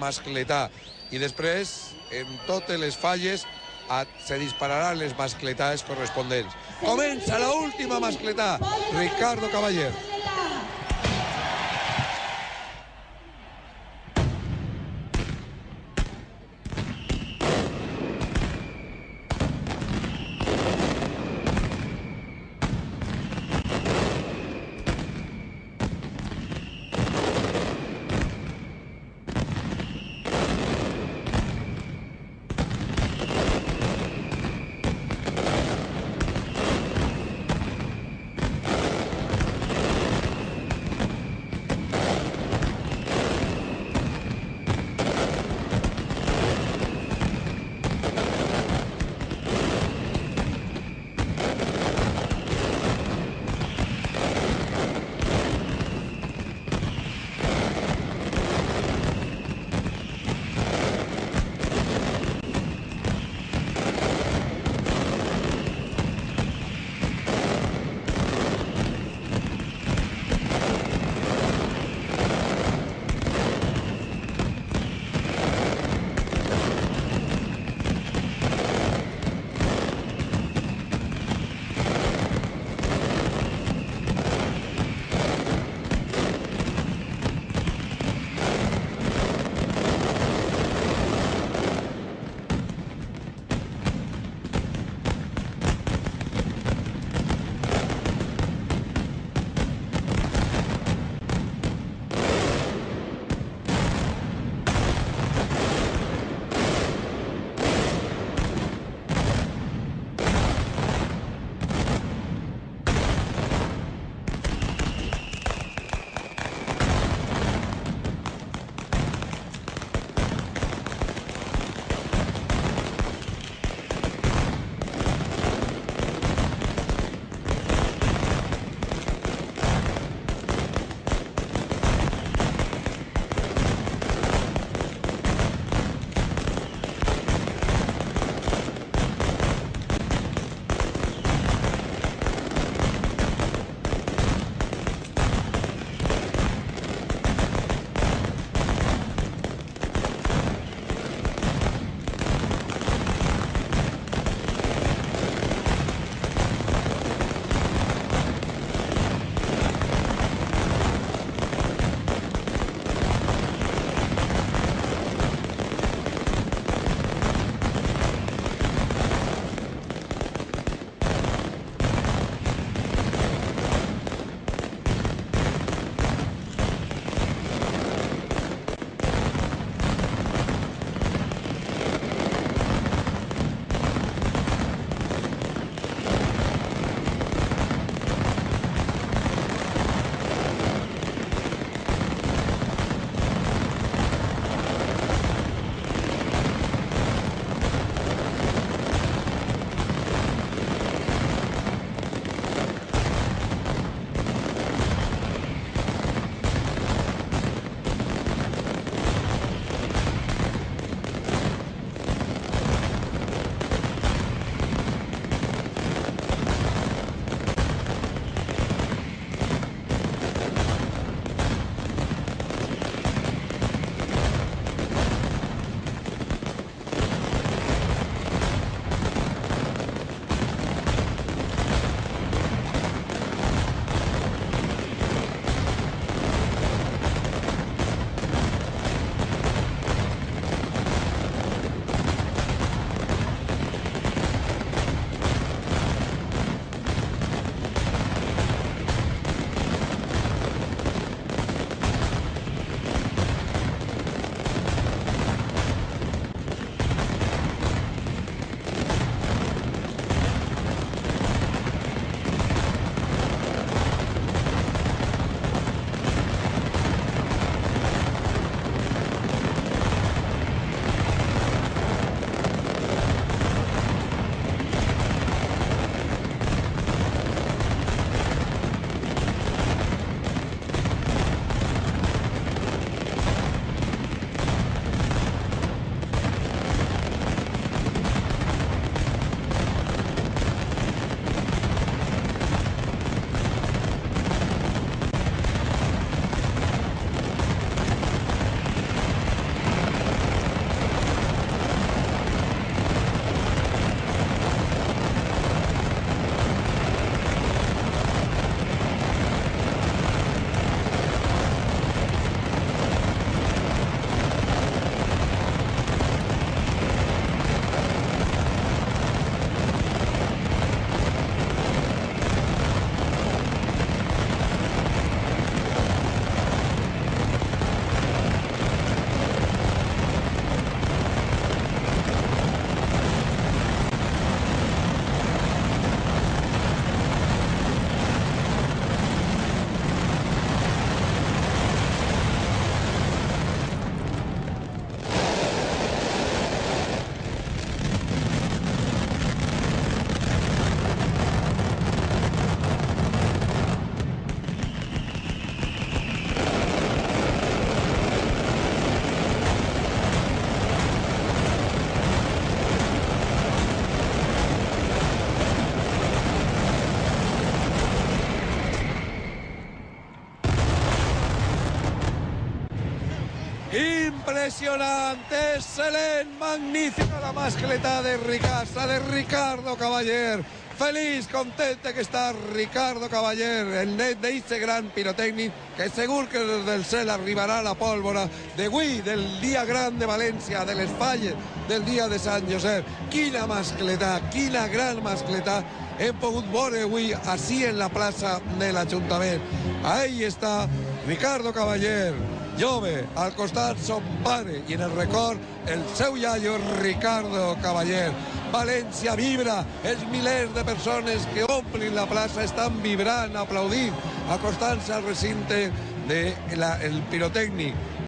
mascletà. I després, en totes les falles, se dispararan les mascletades corresponents. Comença la última mascletà. Ricardo Cavaller. Impressionante, excel·lent, magnífica la mascletà de Ricassa, de Ricardo Cavaller. Feliç, contente que està Ricardo Cavaller, el net d'eixe gran pirotècnic, que segur que des del cel arribarà la pólvora d'avui, del dia gran de València, de les falles del dia de Sant Josep. Quina mascletà, quina gran mascletà hem pogut veure avui així en la plaça de l'Ajuntament. Ahí està Ricardo Cavaller, jove, al costat son pare i en el record el seu iaio Ricardo Cavaller. València vibra, els milers de persones que omplen la plaça estan vibrant, aplaudint, acostant-se al recinte del pirotècnic.